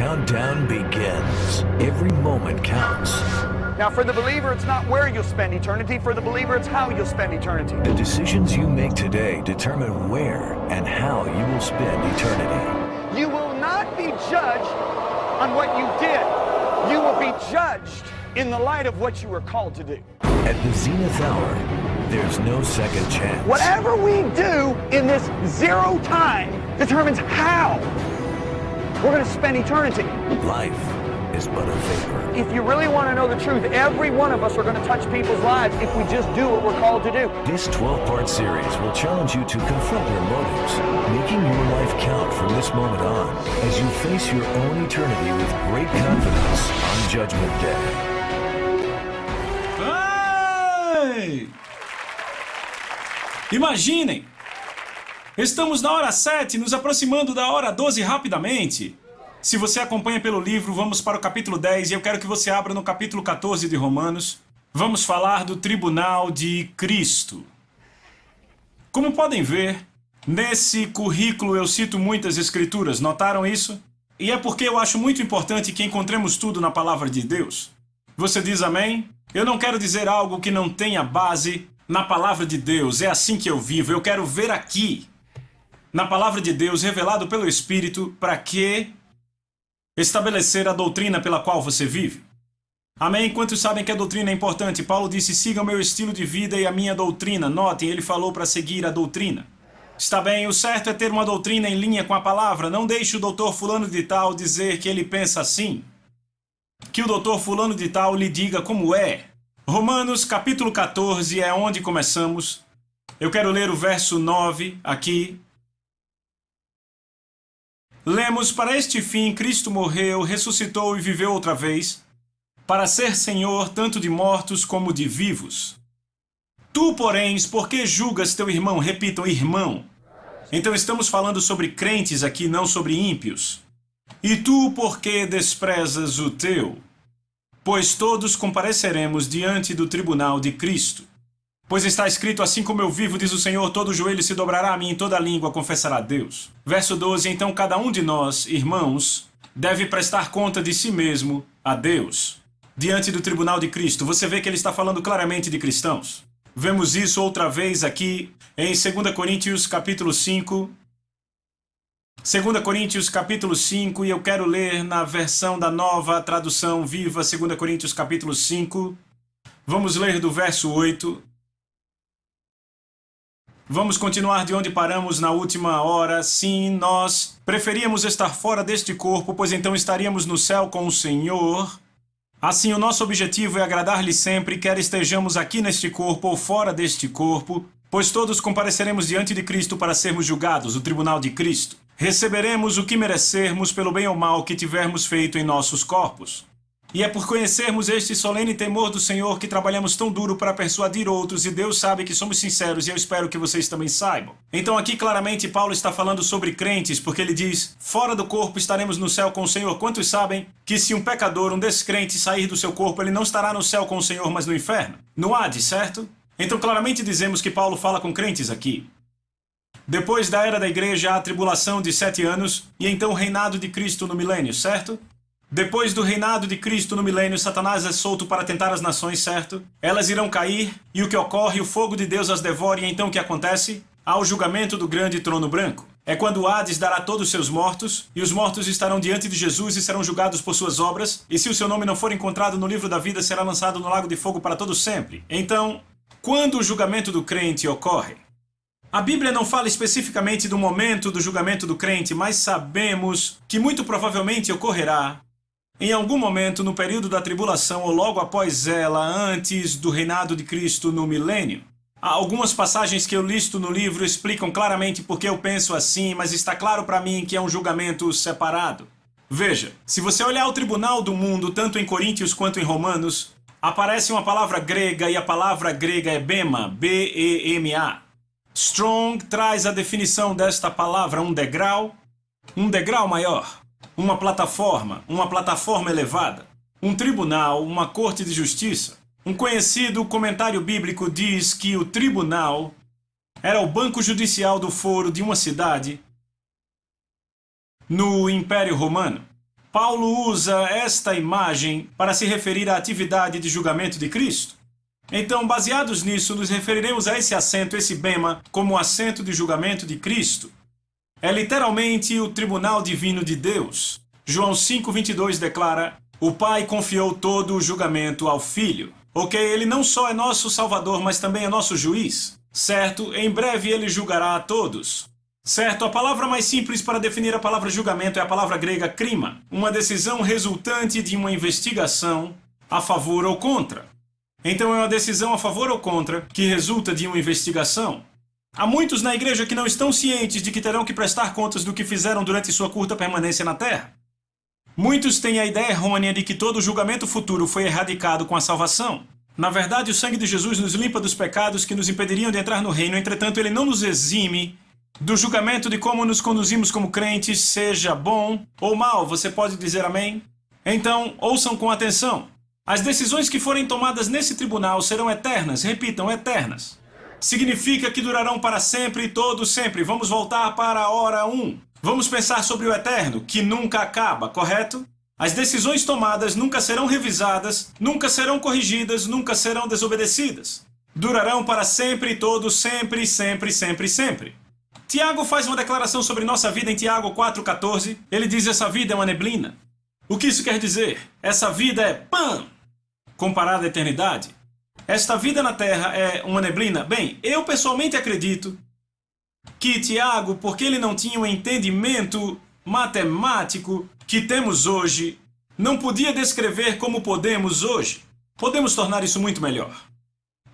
countdown begins. Every moment counts. Now, for the believer, it's not where you'll spend eternity. For the believer, it's how you'll spend eternity. The decisions you make today determine where and how you will spend eternity. You will not be judged on what you did. You will be judged in the light of what you were called to do. At the zenith hour, there's no second chance. Whatever we do in this zero time determines how we're going to spend eternity. Life is but a vapor. If you really want to know the truth, every one of us are going to touch people's lives if we just do what we're called to do. This 12-part series will challenge you to confront your motives, making your life count from this moment on as you face your own eternity with great confidence on Judgment Day. Ai! Imaginem! Estamos na hora 7, nos aproximando da hora 12 rapidamente. Se você acompanha pelo livro, vamos para o capítulo 10 e eu quero que você abra no capítulo 14 de Romanos. Vamos falar do tribunal de Cristo. Como podem ver, nesse currículo eu cito muitas escrituras, notaram isso? E é porque eu acho muito importante que encontremos tudo na palavra de Deus. Você diz amém? Eu não quero dizer algo que não tenha base na palavra de Deus, é assim que eu vivo, eu quero ver aqui, na palavra de Deus, revelado pelo Espírito, para que estabelecer a doutrina pela qual você vive. Amém? Quantos sabem que a doutrina é importante? Paulo disse, siga o meu estilo de vida e a minha doutrina. Notem, ele falou para seguir a doutrina. Está bem, o certo é ter uma doutrina em linha com a palavra. Não deixe o doutor fulano de tal dizer que ele pensa assim. Que o doutor fulano de tal lhe diga como é. Romanos capítulo 14 é onde começamos. Eu quero ler o verso 9 aqui. Lemos, para este fim Cristo morreu, ressuscitou e viveu outra vez, para ser Senhor tanto de mortos como de vivos. Tu, porém, por que julgas teu irmão? Repitam, irmão. Então estamos falando sobre crentes aqui, não sobre ímpios. E tu, por que desprezas o teu? Pois todos compareceremos diante do tribunal de Cristo. Pois está escrito, assim como eu vivo, diz o Senhor, todo joelho se dobrará a mim e toda língua confessará a Deus. Verso 12, então cada um de nós, irmãos, deve prestar conta de si mesmo a Deus, diante do tribunal de Cristo. Você vê que ele está falando claramente de cristãos. Vemos isso outra vez aqui em 2 Coríntios capítulo 5. 2 Coríntios capítulo 5, e eu quero ler na versão da Nova Tradução Viva, 2 Coríntios capítulo 5. Vamos ler do verso 8. Vamos continuar de onde paramos na última hora. Sim, nós preferíamos estar fora deste corpo, pois então estaríamos no céu com o Senhor. Assim, o nosso objetivo é agradar-lhe sempre, quer estejamos aqui neste corpo ou fora deste corpo, pois todos compareceremos diante de Cristo para sermos julgados, o tribunal de Cristo. Receberemos o que merecermos pelo bem ou mal que tivermos feito em nossos corpos. E é por conhecermos este solene temor do Senhor que trabalhamos tão duro para persuadir outros, e Deus sabe que somos sinceros, e eu espero que vocês também saibam. Então aqui claramente Paulo está falando sobre crentes, porque ele diz, fora do corpo estaremos no céu com o Senhor. Quantos sabem que se um pecador, um descrente, sair do seu corpo, ele não estará no céu com o Senhor, mas no inferno? No Hades, certo? Então claramente dizemos que Paulo fala com crentes aqui. Depois da era da igreja há a tribulação de 7 anos, e então o reinado de Cristo no milênio, certo? Depois do reinado de Cristo no milênio, Satanás é solto para tentar as nações, certo? Elas irão cair, e o que ocorre, o fogo de Deus as devora, e então o que acontece? Há o julgamento do grande trono branco. É quando o Hades dará todos os seus mortos, e os mortos estarão diante de Jesus e serão julgados por suas obras, e se o seu nome não for encontrado no livro da vida, será lançado no lago de fogo para todo sempre. Então, quando o julgamento do crente ocorre? A Bíblia não fala especificamente do momento do julgamento do crente, mas sabemos que muito provavelmente ocorrerá em algum momento no período da tribulação ou logo após ela, antes do reinado de Cristo no milênio. Há algumas passagens que eu listo no livro explicam claramente por que eu penso assim, mas está claro para mim que é um julgamento separado. Veja, se você olhar o tribunal do mundo, tanto em Coríntios quanto em Romanos, aparece uma palavra grega e a palavra grega é bema, B-E-M-A. Strong traz a definição desta palavra, um degrau maior. Uma plataforma elevada, um tribunal, uma corte de justiça. Um conhecido comentário bíblico diz que o tribunal era o banco judicial do foro de uma cidade no Império Romano. Paulo usa esta imagem para se referir à atividade de julgamento de Cristo. Então, baseados nisso, nos referiremos a esse assento, esse bema, como o assento de julgamento de Cristo. É literalmente o tribunal divino de Deus. João 5:22 declara: o Pai confiou todo o julgamento ao Filho. Ok, ele não só é nosso Salvador, mas também é nosso juiz. Certo? Em breve ele julgará a todos. Certo? A palavra mais simples para definir a palavra julgamento é a palavra grega krima, uma decisão resultante de uma investigação a favor ou contra. Então é uma decisão a favor ou contra que resulta de uma investigação. Há muitos na igreja que não estão cientes de que terão que prestar contas do que fizeram durante sua curta permanência na terra. Muitos têm a ideia errônea de que todo julgamento futuro foi erradicado com a salvação. Na verdade, o sangue de Jesus nos limpa dos pecados que nos impediriam de entrar no reino, entretanto, ele não nos exime do julgamento de como nos conduzimos como crentes, seja bom ou mal. Você pode dizer amém? Então, ouçam com atenção. As decisões que forem tomadas nesse tribunal serão eternas. Repitam, eternas. Significa que durarão para sempre e todo sempre. Vamos voltar para a hora 1. Vamos pensar sobre o eterno, que nunca acaba, correto? As decisões tomadas nunca serão revisadas, nunca serão corrigidas, nunca serão desobedecidas. Durarão para sempre e todo sempre, sempre, sempre, sempre. Tiago faz uma declaração sobre nossa vida em Tiago 4,14. Ele diz: essa vida é uma neblina. O que isso quer dizer? Essa vida é pã! Comparada à eternidade. Esta vida na Terra é uma neblina? Bem, eu pessoalmente acredito que Tiago, porque ele não tinha o entendimento matemático que temos hoje, não podia descrever como podemos hoje. Podemos tornar isso muito melhor.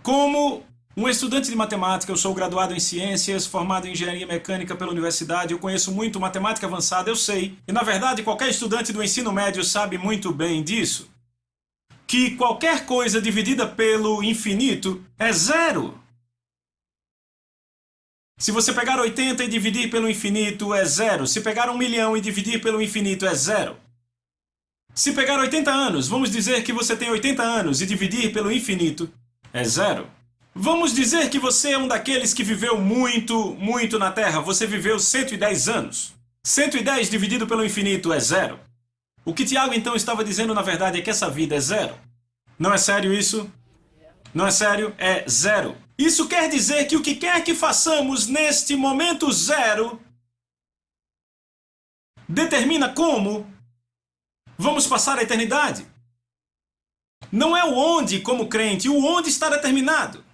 Como um estudante de matemática, eu sou graduado em ciências, formado em engenharia mecânica pela universidade, eu conheço muito matemática avançada, eu sei. E na verdade, qualquer estudante do ensino médio sabe muito bem disso. Que qualquer coisa dividida pelo infinito é zero. Se você pegar 80 e dividir pelo infinito é zero. Se pegar 1 milhão e dividir pelo infinito é zero. Se pegar 80 anos, vamos dizer que você tem 80 anos e dividir pelo infinito é zero. Vamos dizer que você é um daqueles que viveu muito, muito na Terra. Você viveu 110 anos. 110 dividido pelo infinito é zero. O que Tiago então estava dizendo na verdade é que essa vida é zero. Não é sério isso? Não é sério? É zero. Isso quer dizer que o que quer que façamos neste momento zero determina como vamos passar a eternidade. Não é o onde como crente, o onde está determinado.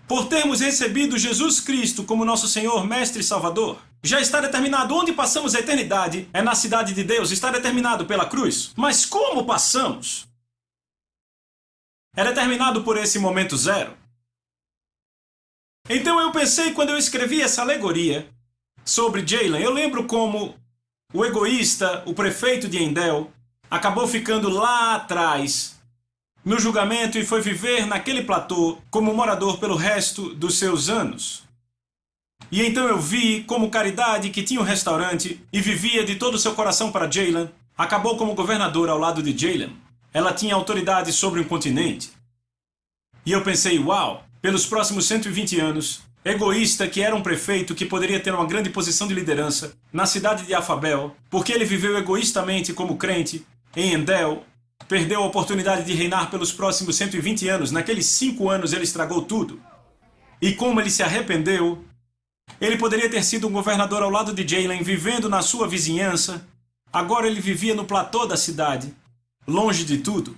Por termos recebido Jesus Cristo como nosso Senhor, Mestre e Salvador, já está determinado onde passamos a eternidade, é na cidade de Deus, está determinado pela cruz. Mas como passamos? É determinado por esse momento zero. Então eu pensei, quando eu escrevi essa alegoria sobre Jalen, eu lembro como o egoísta, o prefeito de Endel, acabou ficando lá atrás no julgamento e foi viver naquele platô como morador pelo resto dos seus anos. E então eu vi como Caridade, que tinha um restaurante e vivia de todo o seu coração para Jalen, acabou como governador ao lado de Jalen. Ela tinha autoridade sobre um continente. E eu pensei, uau, pelos próximos 120 anos, egoísta que era um prefeito que poderia ter uma grande posição de liderança na cidade de Afabel, porque ele viveu egoístamente como crente em Endel, perdeu a oportunidade de reinar pelos próximos 120 anos. Naqueles 5 anos ele estragou tudo. E como ele se arrependeu, ele poderia ter sido um governador ao lado de Jalen, vivendo na sua vizinhança. Agora ele vivia no platô da cidade, longe de tudo.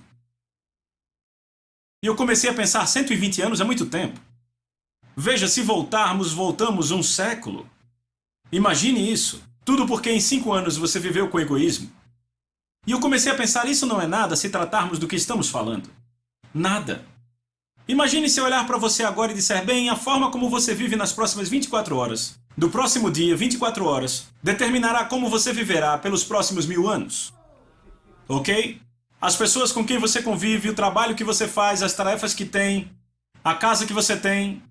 E eu comecei a pensar, 120 anos é muito tempo. Veja, se voltamos um século. Imagine isso. Tudo porque em 5 anos você viveu com egoísmo. E eu comecei a pensar, isso não é nada se tratarmos do que estamos falando. Nada. Imagine se eu olhar para você agora e disser, bem, a forma como você vive nas próximas 24 horas, do próximo dia, 24 horas, determinará como você viverá pelos próximos 1000 anos. Ok? As pessoas com quem você convive, o trabalho que você faz, as tarefas que tem, a casa que você tem,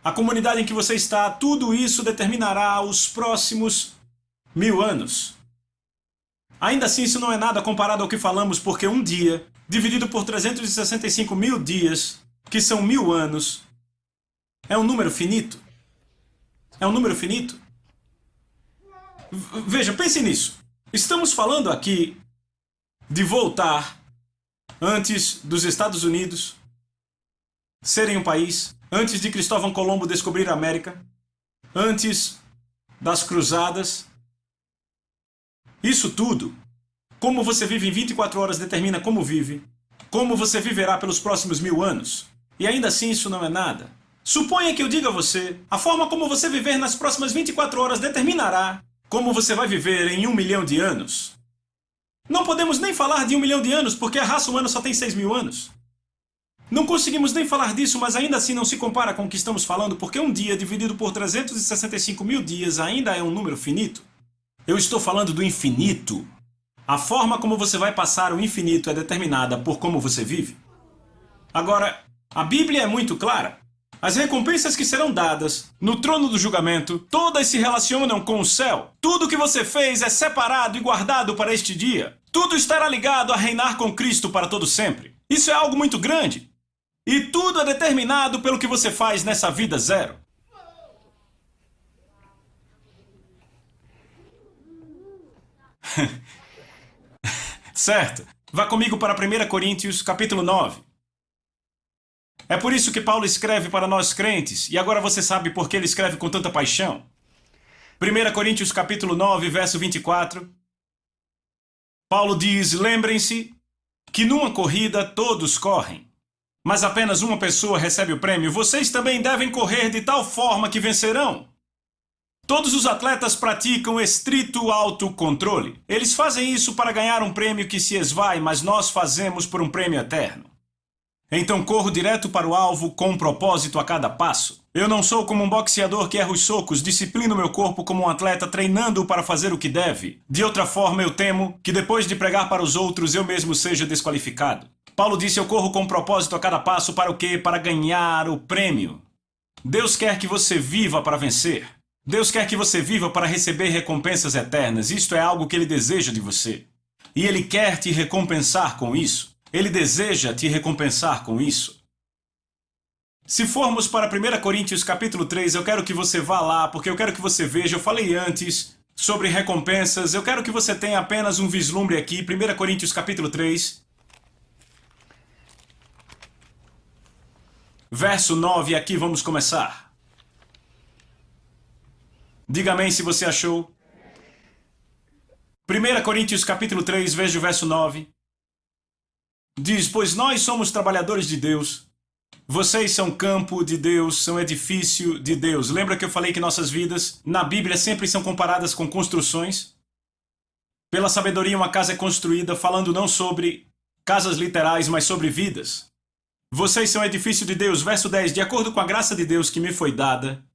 a comunidade em que você está, tudo isso determinará os próximos 1000 anos. Ainda assim, isso não é nada comparado ao que falamos, porque um dia, dividido por 365 mil dias, que são 1000 anos, é um número finito. É um número finito. Veja, pense nisso. Estamos falando aqui de voltar antes dos Estados Unidos serem um país, antes de Cristóvão Colombo descobrir a América, antes das cruzadas. Isso tudo, como você vive em 24 horas determina como vive, como você viverá pelos próximos 1000 anos. E ainda assim isso não é nada. Suponha que eu diga a você, a forma como você viver nas próximas 24 horas determinará como você vai viver em 1 milhão de anos. Não podemos nem falar de 1 milhão de anos, porque a raça humana só tem 6.000 anos. Não conseguimos nem falar disso, mas ainda assim não se compara com o que estamos falando, porque um dia dividido por 365.000 dias ainda é um número finito. Eu estou falando do infinito. A forma como você vai passar o infinito é determinada por como você vive. Agora, a Bíblia é muito clara. As recompensas que serão dadas no trono do julgamento, todas se relacionam com o céu. Tudo que você fez é separado e guardado para este dia. Tudo estará ligado a reinar com Cristo para todo sempre. Isso é algo muito grande. E tudo é determinado pelo que você faz nessa vida zero. Certo. Vá comigo para 1 Coríntios, capítulo 9. É por isso que Paulo escreve para nós crentes, e agora você sabe por que ele escreve com tanta paixão. 1 Coríntios capítulo 9, verso 24. Paulo diz, lembrem-se que numa corrida todos correm, mas apenas uma pessoa recebe o prêmio. Vocês também devem correr de tal forma que vencerão. Todos os atletas praticam estrito autocontrole. Eles fazem isso para ganhar um prêmio que se esvai, mas nós fazemos por um prêmio eterno. Então corro direto para o alvo com um propósito a cada passo. Eu não sou como um boxeador que erra os socos, disciplino meu corpo como um atleta treinando-o para fazer o que deve. De outra forma, eu temo que depois de pregar para os outros, eu mesmo seja desqualificado. Paulo disse, eu corro com um propósito a cada passo para o quê? Para ganhar o prêmio. Deus quer que você viva para vencer. Deus quer que você viva para receber recompensas eternas. Isto é algo que Ele deseja de você. E Ele quer te recompensar com isso. Ele deseja te recompensar com isso. Se formos para 1 Coríntios capítulo 3, eu quero que você vá lá, porque eu quero que você veja, eu falei antes sobre recompensas, eu quero que você tenha apenas um vislumbre aqui, 1 Coríntios capítulo 3, verso 9, aqui vamos começar. Diga amém se você achou. 1 Coríntios capítulo 3, veja o verso 9. Diz, pois nós somos trabalhadores de Deus, vocês são campo de Deus, são edifício de Deus. Lembra que eu falei que nossas vidas, na Bíblia, sempre são comparadas com construções? Pela sabedoria, uma casa é construída, falando não sobre casas literais, mas sobre vidas. Vocês são edifício de Deus. Verso 10, de acordo com a graça de Deus que me foi dada,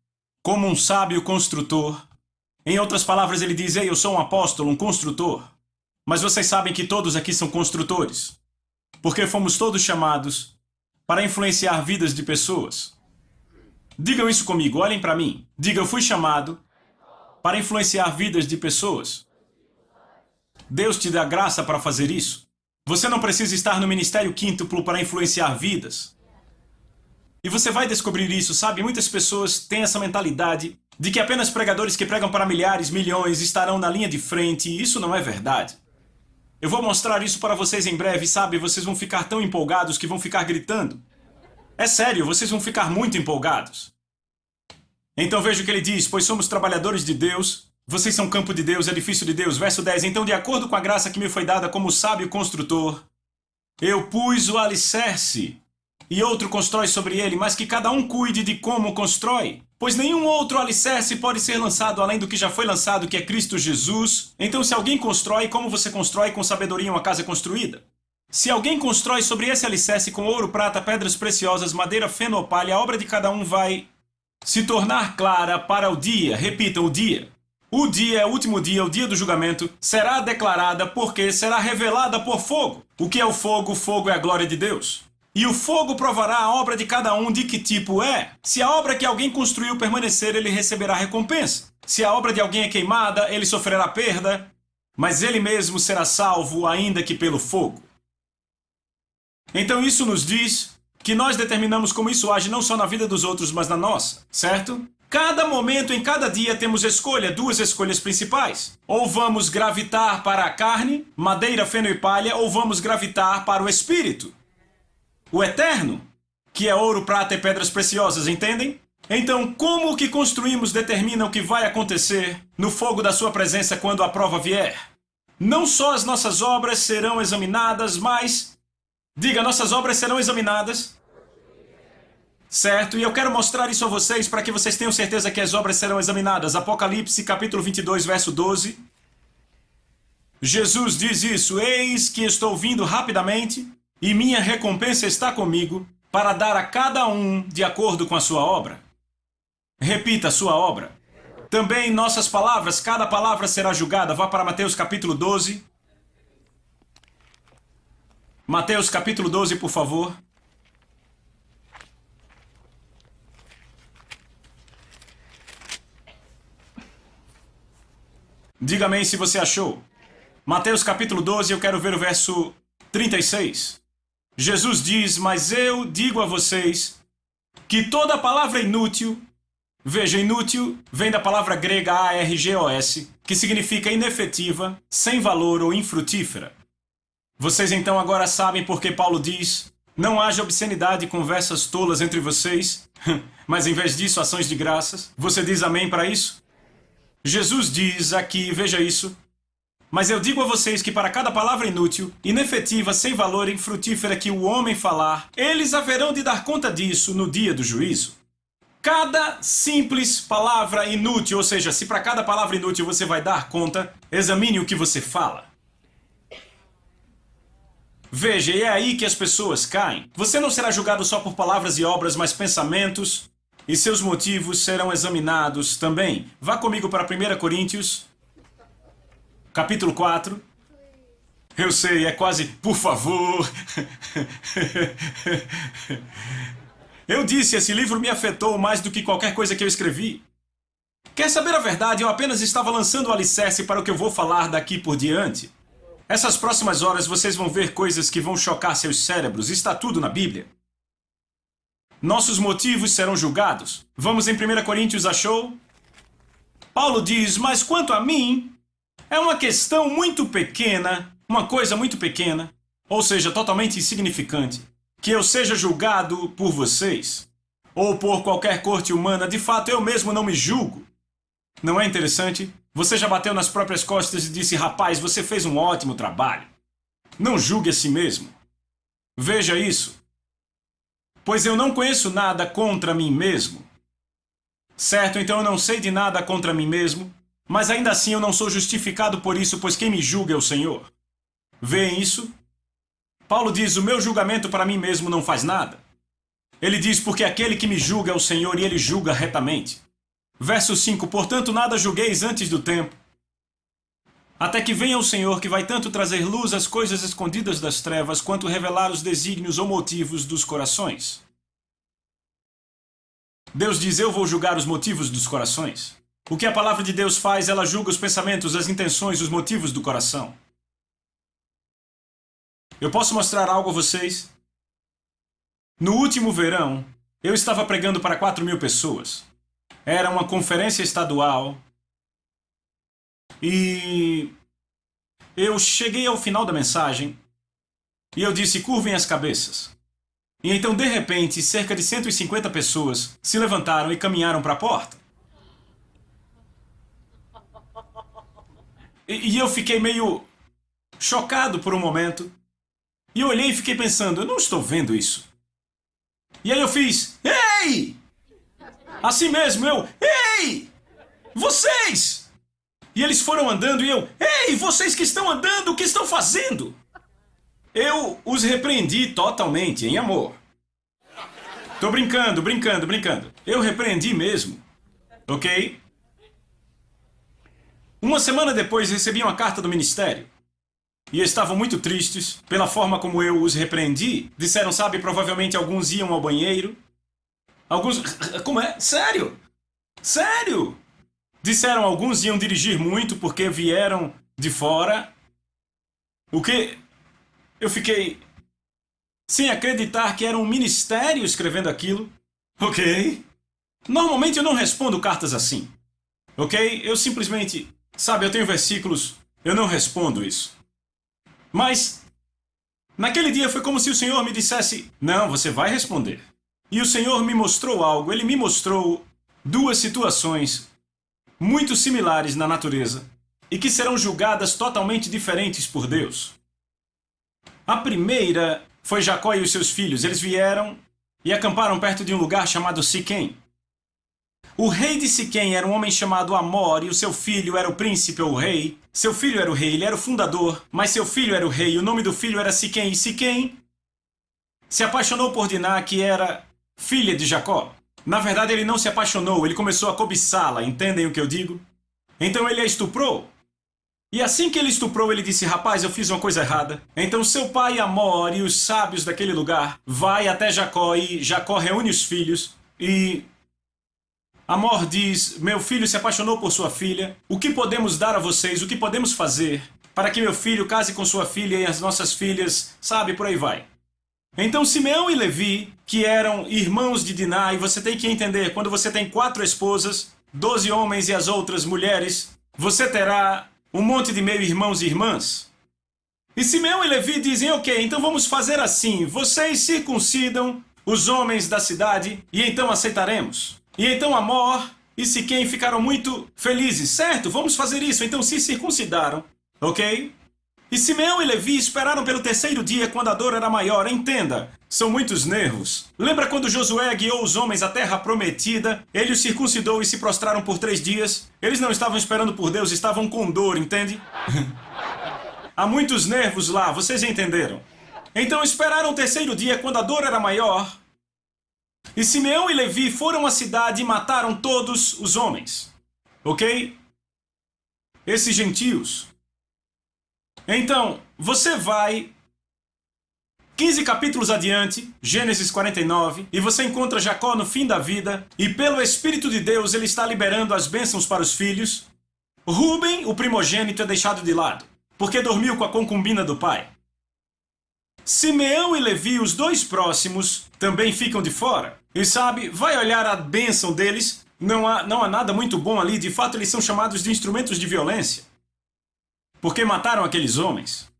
como um sábio construtor. Em outras palavras, ele diz, ei, eu sou um apóstolo, um construtor. Mas vocês sabem que todos aqui são construtores. Porque fomos todos chamados para influenciar vidas de pessoas. Digam isso comigo, olhem para mim. Diga, eu fui chamado para influenciar vidas de pessoas. Deus te dá graça para fazer isso. Você não precisa estar no ministério quíntuplo para influenciar vidas. E você vai descobrir isso, sabe? Muitas pessoas têm essa mentalidade de que apenas pregadores que pregam para milhares, milhões estarão na linha de frente, e isso não é verdade. Eu vou mostrar isso para vocês em breve, sabe? Vocês vão ficar tão empolgados que vão ficar gritando. É sério, vocês vão ficar muito empolgados. Então veja o que ele diz, pois somos trabalhadores de Deus, vocês são campo de Deus, edifício de Deus. Verso 10, então de acordo com a graça que me foi dada como sábio construtor, eu pus o alicerce, e outro constrói sobre ele, mas que cada um cuide de como constrói. Pois nenhum outro alicerce pode ser lançado além do que já foi lançado, que é Cristo Jesus. Então se alguém constrói, como você constrói com sabedoria uma casa construída? Se alguém constrói sobre esse alicerce com ouro, prata, pedras preciosas, madeira, feno ou palha, a obra de cada um vai se tornar clara para o dia. Repitam, o dia. O dia é o último dia, o dia do julgamento, será declarada porque será revelada por fogo. O que é o fogo? O fogo é a glória de Deus. E o fogo provará a obra de cada um de que tipo é. Se a obra que alguém construiu permanecer, ele receberá recompensa. Se a obra de alguém é queimada, ele sofrerá perda, mas ele mesmo será salvo, ainda que pelo fogo. Então isso nos diz que nós determinamos como isso age não só na vida dos outros, mas na nossa, certo? Cada momento, em cada dia, temos duas escolhas principais. Ou vamos gravitar para a carne, madeira, feno e palha, ou vamos gravitar para o espírito, o eterno, que é ouro, prata e pedras preciosas, entendem? Então, como o que construímos determina o que vai acontecer no fogo da sua presença quando a prova vier? Não só as nossas obras serão examinadas, mas... Diga, nossas obras serão examinadas. Certo? E eu quero mostrar isso a vocês para que vocês tenham certeza que as obras serão examinadas. Apocalipse, capítulo 22, verso 12. Jesus diz isso: eis que estou vindo rapidamente, e minha recompensa está comigo, para dar a cada um de acordo com a sua obra. Repita, sua obra. Também nossas palavras, cada palavra será julgada. Vá para Mateus capítulo 12. Mateus capítulo 12, por favor. Diga amém se você achou. Mateus capítulo 12, eu quero ver o verso 36. Jesus diz: mas eu digo a vocês que toda palavra inútil, veja, inútil vem da palavra grega argos, que significa inefetiva, sem valor ou infrutífera. Vocês então agora sabem por que Paulo diz: não haja obscenidade e conversas tolas entre vocês, mas em vez disso ações de graças. Você diz amém para isso? Jesus diz aqui, veja isso: mas eu digo a vocês que para cada palavra inútil, inefetiva, sem valor e infrutífera que o homem falar, eles haverão de dar conta disso no dia do juízo. Cada simples palavra inútil, ou seja, se para cada palavra inútil você vai dar conta, examine o que você fala. Veja, e é aí que as pessoas caem. Você não será julgado só por palavras e obras, mas pensamentos, e seus motivos serão examinados também. Vá comigo para 1 Coríntios, capítulo 4. Eu sei, é quase, por favor. Eu disse, esse livro me afetou mais do que qualquer coisa que eu escrevi. Quer saber a verdade? Eu apenas estava lançando o alicerce para o que eu vou falar daqui por diante. Essas próximas horas vocês vão ver coisas que vão chocar seus cérebros. Está tudo na Bíblia. Nossos motivos serão julgados. Vamos em 1 Coríntios, achou? Paulo diz: mas quanto a mim, é uma questão muito pequena, uma coisa muito pequena, ou seja, totalmente insignificante, que eu seja julgado por vocês, ou por qualquer corte humana. De fato, eu mesmo não me julgo. Não é interessante? Você já bateu nas próprias costas e disse: rapaz, você fez um ótimo trabalho. Não julgue a si mesmo. Veja isso. Pois eu não conheço nada contra mim mesmo. Certo, então eu não sei de nada contra mim mesmo, mas ainda assim eu não sou justificado por isso, pois quem me julga é o Senhor. Vêem isso? Paulo diz: o meu julgamento para mim mesmo não faz nada. Ele diz: porque aquele que me julga é o Senhor e ele julga retamente. Verso 5: portanto nada julgueis antes do tempo, até que venha o Senhor, que vai tanto trazer luz às coisas escondidas das trevas, quanto revelar os desígnios ou motivos dos corações. Deus diz: eu vou julgar os motivos dos corações. O que a palavra de Deus faz? Ela julga os pensamentos, as intenções, os motivos do coração. Eu posso mostrar algo a vocês? No último verão, eu estava pregando para 4.000 pessoas. Era uma conferência estadual. E eu cheguei ao final da mensagem e eu disse: curvem as cabeças. E então, de repente, cerca de 150 pessoas se levantaram e caminharam para a porta. E eu fiquei meio chocado por um momento. E eu olhei e fiquei pensando: eu não estou vendo isso. E aí eu fiz: ei! Assim mesmo, ei! Vocês! E eles foram andando e eu: ei, vocês que estão andando, o que estão fazendo? Eu os repreendi totalmente, em amor. Tô brincando. Eu repreendi mesmo. Ok? Uma semana depois recebi uma carta do ministério. E estavam muito tristes pela forma como eu os repreendi. Disseram: sabe, provavelmente alguns iam ao banheiro. Alguns... Como é? Sério? Sério? Disseram: alguns iam dirigir muito porque vieram de fora. O quê? Eu fiquei sem acreditar que era um ministério escrevendo aquilo. Ok. Normalmente eu não respondo cartas assim. Ok? Eu simplesmente... Sabe, eu tenho versículos, eu não respondo isso. Mas, naquele dia foi como se o Senhor me dissesse, não, você vai responder. E o Senhor me mostrou algo, Ele me mostrou duas situações muito similares na natureza e que serão julgadas totalmente diferentes por Deus. A primeira foi Jacó e os seus filhos. Eles vieram e acamparam perto de um lugar chamado Siquém. O rei de Siquém era um homem chamado Amor e o seu filho era o príncipe ou o rei. Seu filho era o rei, ele era o fundador, mas seu filho era o rei. O nome do filho era Siquém. E Siquém se apaixonou por Diná, que era filha de Jacó. Na verdade, ele não se apaixonou, ele começou a cobiçá-la, entendem o que eu digo? Então ele a estuprou. E assim que ele estuprou, ele disse, rapaz, eu fiz uma coisa errada. Então seu pai Amor e os sábios daquele lugar vai até Jacó e Jacó reúne os filhos e... Amor diz, meu filho se apaixonou por sua filha, o que podemos dar a vocês, o que podemos fazer para que meu filho case com sua filha e as nossas filhas, sabe, por aí vai. Então Simeão e Levi, que eram irmãos de Diná, e você tem que entender, quando você tem 4 esposas, 12 homens e as outras mulheres, você terá um monte de meio-irmãos e irmãs. E Simeão e Levi dizem, ok, então vamos fazer assim, vocês circuncidam os homens da cidade e então aceitaremos. E então Amor e Siquém ficaram muito felizes, certo? Vamos fazer isso. Então se circuncidaram, ok? E Simeão e Levi esperaram pelo 3º dia, quando a dor era maior. Entenda, são muitos nervos. Lembra quando Josué guiou os homens à terra prometida? Ele os circuncidou e se prostraram por 3 dias? Eles não estavam esperando por Deus, estavam com dor, entende? Há muitos nervos lá, vocês entenderam? Então esperaram o 3º dia, quando a dor era maior. E Simeão e Levi foram à cidade e mataram todos os homens. Ok? Esses gentios. Então, você vai 15 capítulos adiante, Gênesis 49, e você encontra Jacó no fim da vida, e pelo Espírito de Deus ele está liberando as bênçãos para os filhos. Rúben, o primogênito, é deixado de lado, porque dormiu com a concubina do pai. Simeão e Levi, os 2 próximos, também ficam de fora. E sabe, vai olhar a bênção deles, não há nada muito bom ali, de fato eles são chamados de instrumentos de violência. Porque mataram aqueles homens.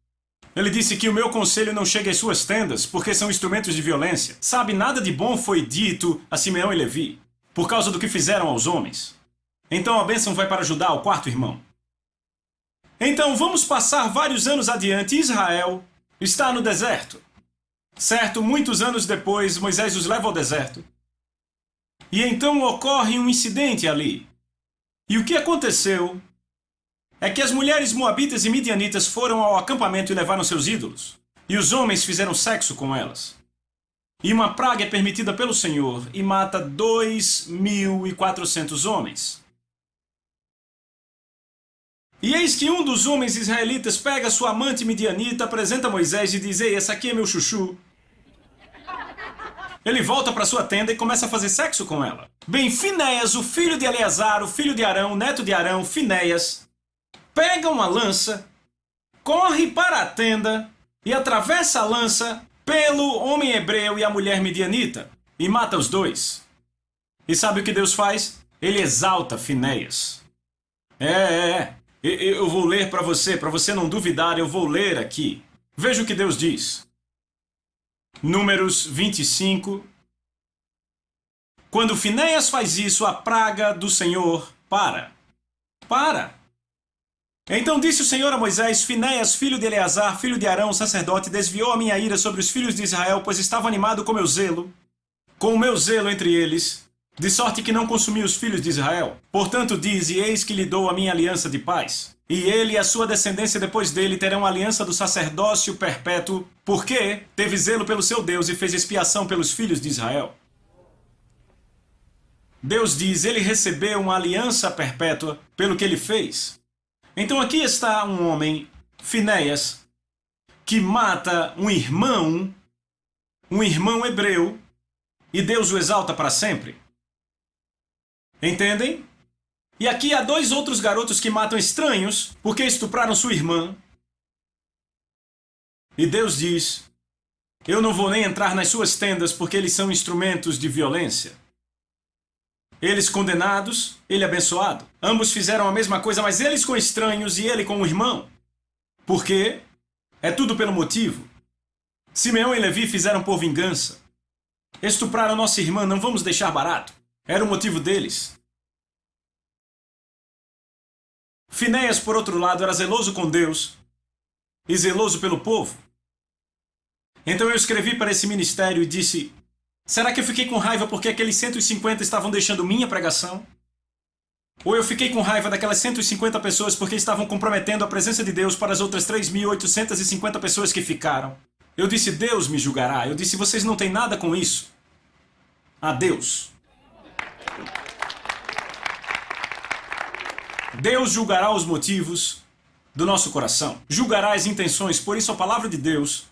Ele disse que o meu conselho não chega às suas tendas, porque são instrumentos de violência. Sabe, nada de bom foi dito a Simeão e Levi, por causa do que fizeram aos homens. Então a bênção vai para Judá, o 4º irmão. Então vamos passar vários anos adiante, Israel está no deserto. Certo, muitos anos depois, Moisés os leva ao deserto. E então ocorre um incidente ali. E o que aconteceu é que as mulheres moabitas e midianitas foram ao acampamento e levaram seus ídolos. E os homens fizeram sexo com elas. E uma praga é permitida pelo Senhor e mata 2.400 homens. E eis que um dos homens israelitas pega sua amante midianita, apresenta a Moisés e diz, ei, essa aqui é meu chuchu. Ele volta para sua tenda e começa a fazer sexo com ela. Bem, Finéias, o filho de Eleazar, o filho de Arão, neto de Arão, Finéias, pega uma lança, corre para a tenda e atravessa a lança pelo homem hebreu e a mulher midianita e mata os 2. E sabe o que Deus faz? Ele exalta Finéias. Eu vou ler para você não duvidar, eu vou ler aqui. Veja o que Deus diz. Números 25. Quando Finéias faz isso, a praga do Senhor para. Então disse o Senhor a Moisés, Finéias, filho de Eleazar, filho de Arão, sacerdote, desviou a minha ira sobre os filhos de Israel, pois estava animado com o meu zelo entre eles, de sorte que não consumi os filhos de Israel. Portanto diz, e eis que lhe dou a minha aliança de paz. E ele e a sua descendência depois dele terão a aliança do sacerdócio perpétuo, porque teve zelo pelo seu Deus e fez expiação pelos filhos de Israel. Deus diz, ele recebeu uma aliança perpétua pelo que ele fez. Então aqui está um homem, Finéias, que mata um irmão hebreu, e Deus o exalta para sempre. Entendem? E aqui há 2 outros garotos que matam estranhos porque estupraram sua irmã. E Deus diz, eu não vou nem entrar nas suas tendas porque eles são instrumentos de violência. Eles condenados, ele abençoado. Ambos fizeram a mesma coisa, mas eles com estranhos e ele com um irmão. Por quê? É tudo pelo motivo. Simeão e Levi fizeram por vingança. Estupraram nossa irmã, não vamos deixar barato. Era o motivo deles. Finéias, por outro lado, era zeloso com Deus e zeloso pelo povo. Então eu escrevi para esse ministério e disse: será que eu fiquei com raiva porque aqueles 150 estavam deixando minha pregação? Ou eu fiquei com raiva daquelas 150 pessoas porque estavam comprometendo a presença de Deus para as outras 3.850 pessoas que ficaram? Eu disse: Deus me julgará. Eu disse: vocês não têm nada com isso. A Deus. Deus julgará os motivos do nosso coração. Julgará as intenções. Por isso a palavra de Deus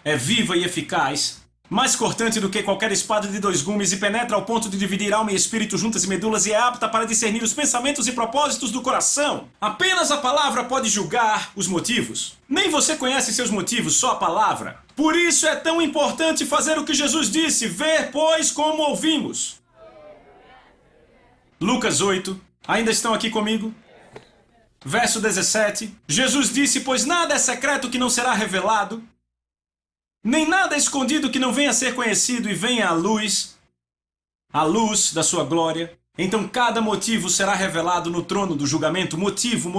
é viva e eficaz, mais cortante do que qualquer espada de 2 gumes, e penetra ao ponto de dividir alma e espírito, juntas e medulas, e é apta para discernir os pensamentos e propósitos do coração. Apenas a palavra pode julgar os motivos. Nem você conhece seus motivos, só a palavra. Por isso é tão importante fazer o que Jesus disse: ver, pois, como ouvimos. Lucas 8. Ainda estão aqui comigo? Verso 17. Jesus disse: pois nada é secreto que não será revelado, nem nada é escondido que não venha a ser conhecido e venha à luz da sua glória. Então cada motivo será revelado no trono do julgamento. Motivo.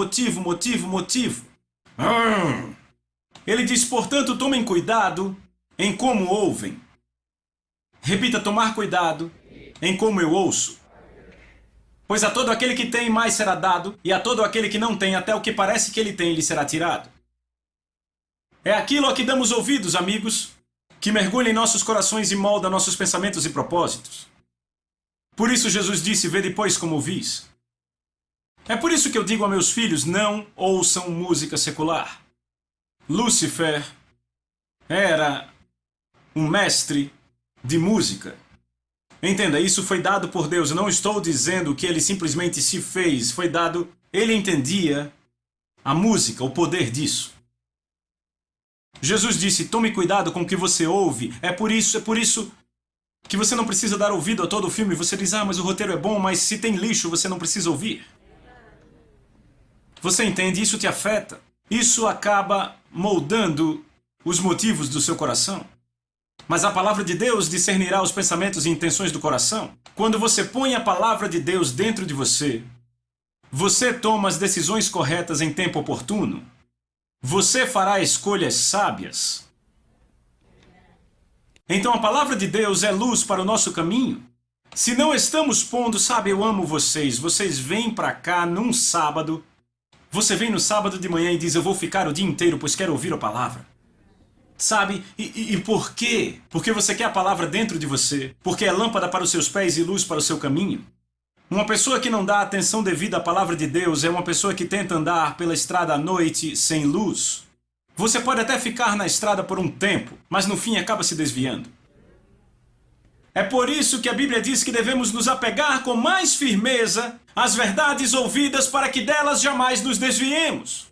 Ele diz: portanto, tomem cuidado em como ouvem. Repita: tomar cuidado em como eu ouço. Pois a todo aquele que tem, mais será dado, e a todo aquele que não tem, até o que parece que ele tem, lhe será tirado. É aquilo a que damos ouvidos, amigos, que mergulha em nossos corações e molda nossos pensamentos e propósitos. Por isso Jesus disse: vede, pois, como ouvis. É por isso que eu digo a meus filhos: não ouçam música secular. Lúcifer era um mestre de música. Entenda, isso foi dado por Deus. Eu não estou dizendo que ele simplesmente se fez. Foi dado. Ele entendia a música, o poder disso. Jesus disse: tome cuidado com o que você ouve. É por isso que você não precisa dar ouvido a todo o filme. Você diz: ah, mas o roteiro é bom, mas se tem lixo, você não precisa ouvir. Você entende? Isso te afeta. Isso acaba moldando os motivos do seu coração. Mas a palavra de Deus discernirá os pensamentos e intenções do coração. Quando você põe a palavra de Deus dentro de você, você toma as decisões corretas em tempo oportuno. Você fará escolhas sábias. Então a palavra de Deus é luz para o nosso caminho. Se não estamos pondo, sabe, eu amo vocês. Vocês vêm para cá num sábado. Você vem no sábado de manhã e diz: eu vou ficar o dia inteiro, pois quero ouvir a palavra. Sabe? E por quê? Porque você quer a palavra dentro de você. Porque é lâmpada para os seus pés e luz para o seu caminho. Uma pessoa que não dá atenção devida à palavra de Deus é uma pessoa que tenta andar pela estrada à noite sem luz. Você pode até ficar na estrada por um tempo, mas no fim acaba se desviando. É por isso que a Bíblia diz que devemos nos apegar com mais firmeza às verdades ouvidas para que delas jamais nos desviemos.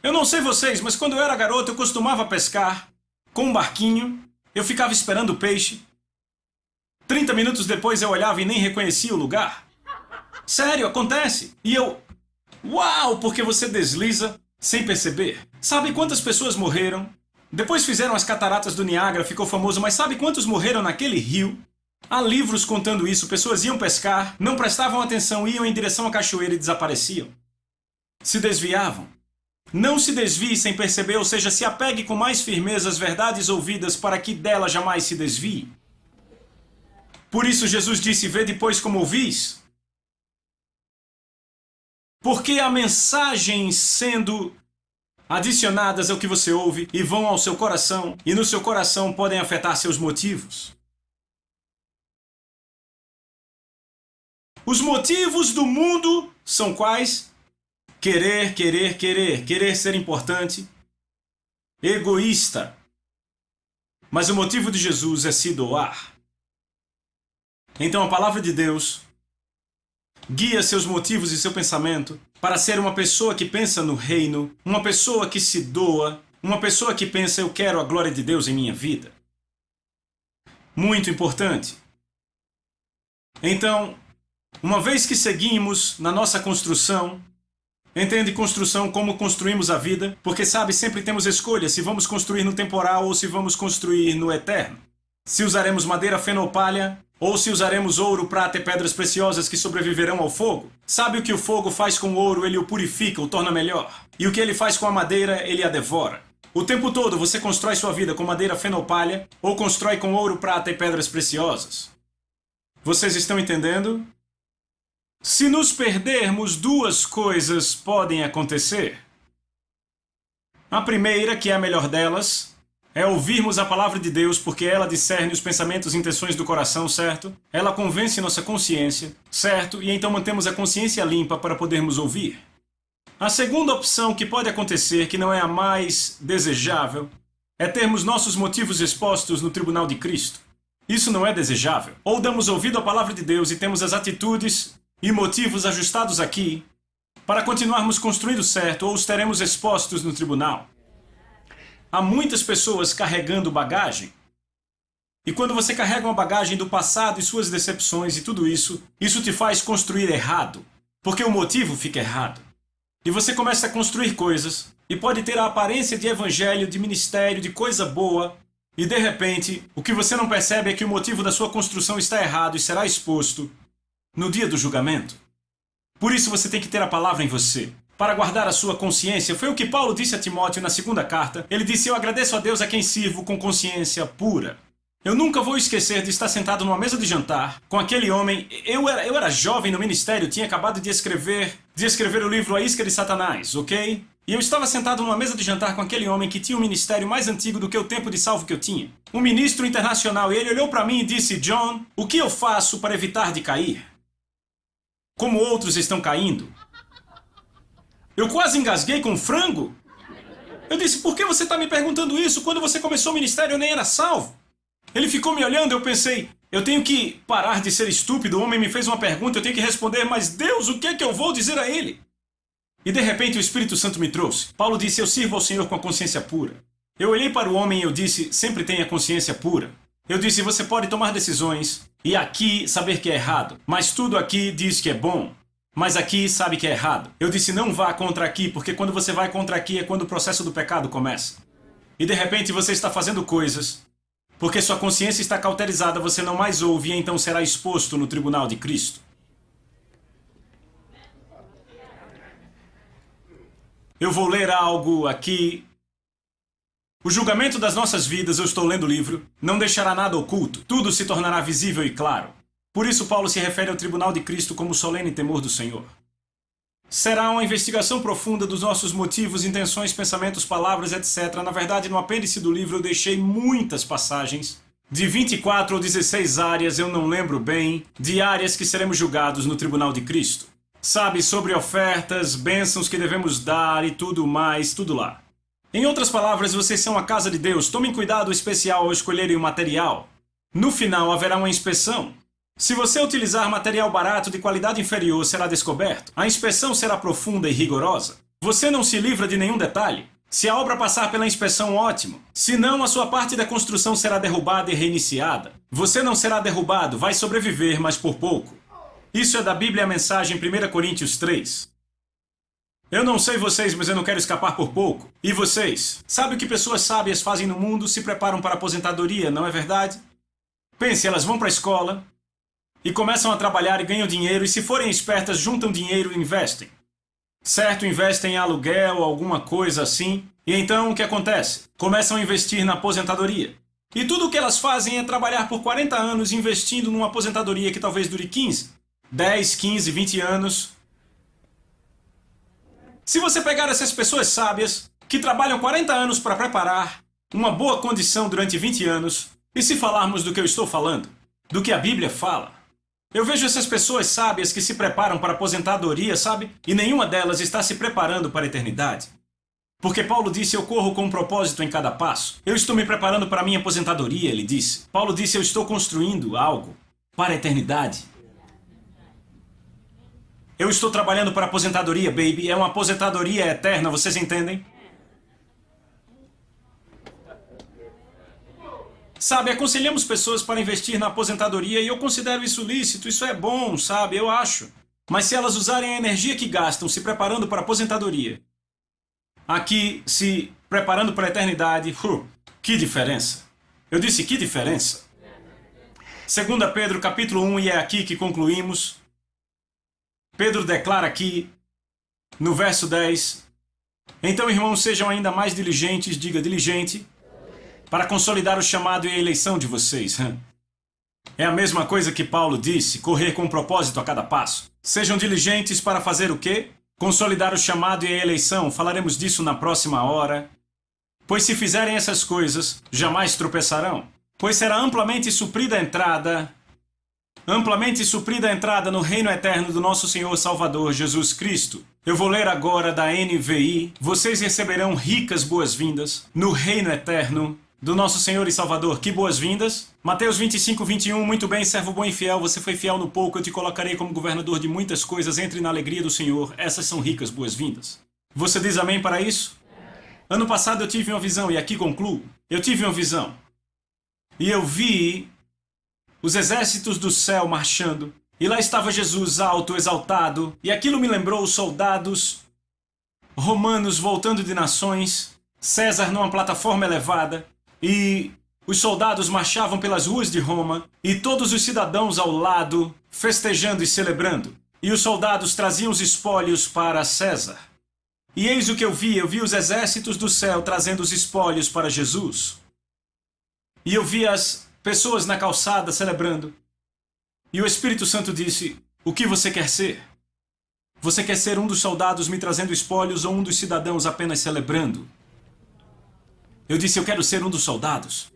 Eu não sei vocês, mas quando eu era garoto eu costumava pescar com um barquinho. Eu ficava esperando o peixe. 30 minutos depois eu olhava e nem reconhecia o lugar. Sério, acontece. E eu... Uau, porque você desliza sem perceber. Sabe quantas pessoas morreram? Depois fizeram as cataratas do Niágara, ficou famoso, mas sabe quantos morreram naquele rio? Há livros contando isso. Pessoas iam pescar, não prestavam atenção, iam em direção à cachoeira e desapareciam. Se desviavam. Não se desvie sem perceber, ou seja, se apegue com mais firmeza às verdades ouvidas para que dela jamais se desvie. Por isso Jesus disse: vede, pois, como ouvis. Porque há mensagens sendo adicionadas ao que você ouve e vão ao seu coração, e no seu coração podem afetar seus motivos. Os motivos do mundo são quais? Querer ser importante, egoísta. Mas o motivo de Jesus é se doar. Então a palavra de Deus guia seus motivos e seu pensamento para ser uma pessoa que pensa no reino, uma pessoa que se doa, uma pessoa que pensa: eu quero a glória de Deus em minha vida. Muito importante. Então, Uma vez que seguimos na nossa construção, entende construção como construímos a vida, porque sabe, sempre temos escolha se vamos construir no temporal ou se vamos construir no eterno. Se usaremos madeira fenopalha ou se usaremos ouro, prata e pedras preciosas que sobreviverão ao fogo. Sabe o que o fogo faz com o ouro? Ele o purifica, o torna melhor. E o que ele faz com a madeira? Ele a devora. O tempo todo você constrói sua vida com madeira fenopalha ou constrói com ouro, prata e pedras preciosas. Vocês estão entendendo? Se nos perdermos, duas coisas podem acontecer. A primeira, que é a melhor delas, é ouvirmos a palavra de Deus, porque ela discerne os pensamentos e intenções do coração, certo? Ela convence nossa consciência, certo? E então mantemos a consciência limpa para podermos ouvir. A segunda opção que pode acontecer, que não é a mais desejável, é termos nossos motivos expostos no tribunal de Cristo. Isso não é desejável. Ou damos ouvido à palavra de Deus e temos as atitudes e motivos ajustados aqui para continuarmos construindo certo, ou os teremos expostos no tribunal. Há muitas pessoas carregando bagagem. E quando você carrega uma bagagem do passado e suas decepções e tudo isso, isso te faz construir errado, porque o motivo fica errado. E você começa a construir coisas, e pode ter a aparência de evangelho, de ministério, de coisa boa, e de repente, o que você não percebe é que o motivo da sua construção está errado e será exposto no dia do julgamento. Por isso você tem que ter a palavra em você, para guardar a sua consciência. Foi o que Paulo disse a Timóteo na segunda carta. Ele disse: eu agradeço a Deus a quem sirvo com consciência pura. Eu nunca vou esquecer de estar sentado numa mesa de jantar com aquele homem. Eu era jovem no ministério, tinha acabado de escrever o livro A Isca de Satanás, ok? E eu estava sentado numa mesa de jantar com aquele homem que tinha um ministério mais antigo do que o tempo de salvo que eu tinha. Um ministro internacional, e ele olhou para mim e disse: John, o que eu faço para evitar de cair? Como outros estão caindo? Eu quase engasguei com frango. Eu disse: por que você está me perguntando isso? Quando você começou o ministério eu nem era salvo. Ele ficou me olhando, eu pensei: eu tenho que parar de ser estúpido, o homem me fez uma pergunta, eu tenho que responder, mas Deus, o que é que eu vou dizer a ele? E de repente o Espírito Santo me trouxe. Paulo disse: eu sirvo ao Senhor com a consciência pura. Eu olhei para o homem e eu disse: sempre tenha consciência pura. Eu disse: você pode tomar decisões e aqui saber que é errado, mas tudo aqui diz que é bom, mas aqui sabe que é errado. Eu disse: não vá contra aqui, porque quando você vai contra aqui é quando o processo do pecado começa. E de repente você está fazendo coisas, porque sua consciência está cauterizada, você não mais ouve e então será exposto no tribunal de Cristo. Eu vou ler algo aqui. O julgamento das nossas vidas, eu estou lendo o livro, não deixará nada oculto. Tudo se tornará visível e claro. Por isso Paulo se refere ao tribunal de Cristo como o solene temor do Senhor. Será uma investigação profunda dos nossos motivos, intenções, pensamentos, palavras, etc. Na verdade, no apêndice do livro eu deixei muitas passagens, de 24 ou 16 áreas, eu não lembro bem, de áreas que seremos julgados no tribunal de Cristo. Sabe, sobre ofertas, bênçãos que devemos dar e tudo mais, tudo lá. Em outras palavras, vocês são a casa de Deus. Tomem cuidado especial ao escolherem o material. No final haverá uma inspeção. Se você utilizar material barato de qualidade inferior, será descoberto. A inspeção será profunda e rigorosa. Você não se livra de nenhum detalhe. Se a obra passar pela inspeção, ótimo. Se não, a sua parte da construção será derrubada e reiniciada. Você não será derrubado, vai sobreviver, mas por pouco. Isso é da Bíblia, a mensagem 1 Coríntios 3. Eu não sei vocês, mas eu não quero escapar por pouco. E vocês? Sabe o que pessoas sábias fazem no mundo? Se preparam para a aposentadoria, não é verdade? Pense, elas vão para a escola e começam a trabalhar e ganham dinheiro, e se forem espertas, juntam dinheiro e investem. Certo, investem em aluguel, alguma coisa assim. E então o que acontece? Começam a investir na aposentadoria. E tudo o que elas fazem é trabalhar por 40 anos investindo numa aposentadoria que talvez dure 15, 10, 15, 20 anos. Se você pegar essas pessoas sábias, que trabalham 40 anos para preparar uma boa condição durante 20 anos, e se falarmos do que eu estou falando, do que a Bíblia fala, eu vejo essas pessoas sábias que se preparam para a aposentadoria, sabe? E nenhuma delas está se preparando para a eternidade. Porque Paulo disse: eu corro com um propósito em cada passo. Eu estou me preparando para a minha aposentadoria, ele disse. Paulo disse: eu estou construindo algo para a eternidade. Eu estou trabalhando para a aposentadoria, baby. É uma aposentadoria eterna, vocês entendem? Sabe, aconselhamos pessoas para investir na aposentadoria e eu considero isso lícito, isso é bom, sabe, eu acho. Mas se elas usarem a energia que gastam se preparando para a aposentadoria, aqui se preparando para a eternidade, que diferença. Eu disse que diferença. 2 Pedro capítulo 1, e é aqui que concluímos. Pedro declara aqui, no verso 10, então, irmãos, sejam ainda mais diligentes, diga diligente, para consolidar o chamado e a eleição de vocês. É a mesma coisa que Paulo disse, correr com propósito a cada passo. Sejam diligentes para fazer o quê? Consolidar o chamado e a eleição. Falaremos disso na próxima hora. Pois se fizerem essas coisas, jamais tropeçarão. Pois será amplamente suprida a entrada no reino eterno do nosso Senhor Salvador Jesus Cristo. Eu vou ler agora da NVI. Vocês receberão ricas boas-vindas no reino eterno do nosso Senhor e Salvador. Que boas-vindas. Mateus 25, 21. Muito bem, servo bom e fiel. Você foi fiel no pouco, eu te colocarei como governador de muitas coisas. Entre na alegria do Senhor. Essas são ricas boas-vindas. Você diz amém para isso? Ano passado eu tive uma visão, e aqui concluo. Eu tive uma visão. E eu vi os exércitos do céu marchando. E lá estava Jesus alto, exaltado. E aquilo me lembrou os soldados romanos voltando de nações. César numa plataforma elevada. E os soldados marchavam pelas ruas de Roma. E todos os cidadãos ao lado, festejando e celebrando. E os soldados traziam os espólios para César. E eis o que eu vi os exércitos do céu trazendo os espólios para Jesus. E eu vi as pessoas na calçada celebrando. E o Espírito Santo disse, o que você quer ser? Você quer ser um dos soldados me trazendo espólios ou um dos cidadãos apenas celebrando? Eu disse, eu quero ser um dos soldados,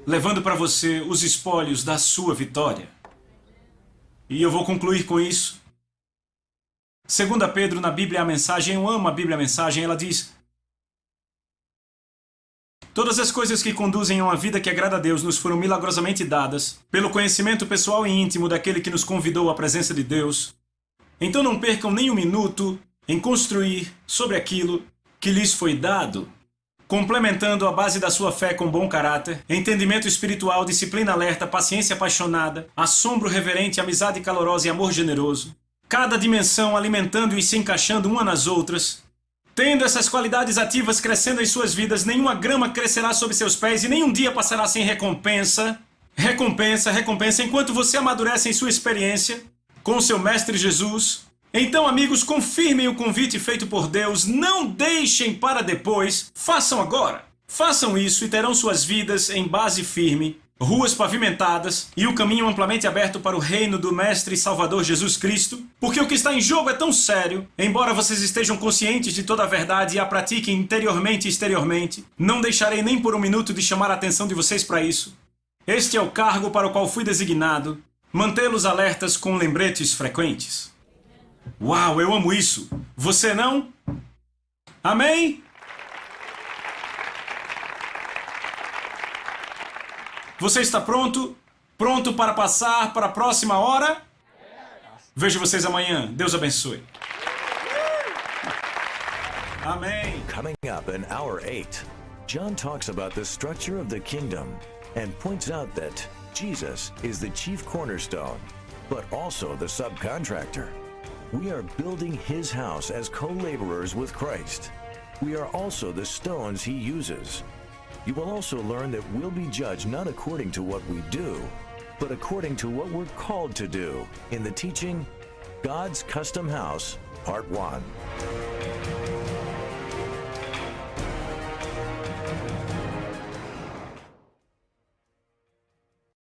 levando para você os espólios da sua vitória. E eu vou concluir com isso. 2 Pedro, na Bíblia, a mensagem, eu amo a Bíblia, a mensagem, ela diz, todas as coisas que conduzem a uma vida que agrada a Deus nos foram milagrosamente dadas pelo conhecimento pessoal e íntimo daquele que nos convidou à presença de Deus. Então não percam nem um minuto em construir sobre aquilo que lhes foi dado, complementando a base da sua fé com bom caráter, entendimento espiritual, disciplina alerta, paciência apaixonada, assombro reverente, amizade calorosa e amor generoso. Cada dimensão alimentando e se encaixando uma nas outras. Tendo essas qualidades ativas crescendo em suas vidas, nenhuma grama crescerá sob seus pés e nenhum dia passará sem recompensa. Recompensa, enquanto você amadurece em sua experiência com o seu Mestre Jesus. Então, amigos, confirmem o convite feito por Deus, não deixem para depois, façam agora. Façam isso e terão suas vidas em base firme, ruas pavimentadas e o caminho amplamente aberto para o reino do Mestre e Salvador Jesus Cristo, porque o que está em jogo é tão sério, embora vocês estejam conscientes de toda a verdade e a pratiquem interiormente e exteriormente, não deixarei nem por um minuto de chamar a atenção de vocês para isso. Este é o cargo para o qual fui designado, mantê-los alertas com lembretes frequentes. Uau, eu amo isso! Você não? Amém? Você está pronto? Pronto para passar para a próxima hora? Vejo vocês amanhã. Deus abençoe. Amém. Coming up in hour 8, John talks about the structure of the kingdom and points out that Jesus is the chief cornerstone, but also the subcontractor. We are building his house as co-laborers with Christ. We are also the stones he uses. You will also learn that we'll be judged not according to what we do, but according to what we're called to do in the teaching, God's Custom House, Part 1.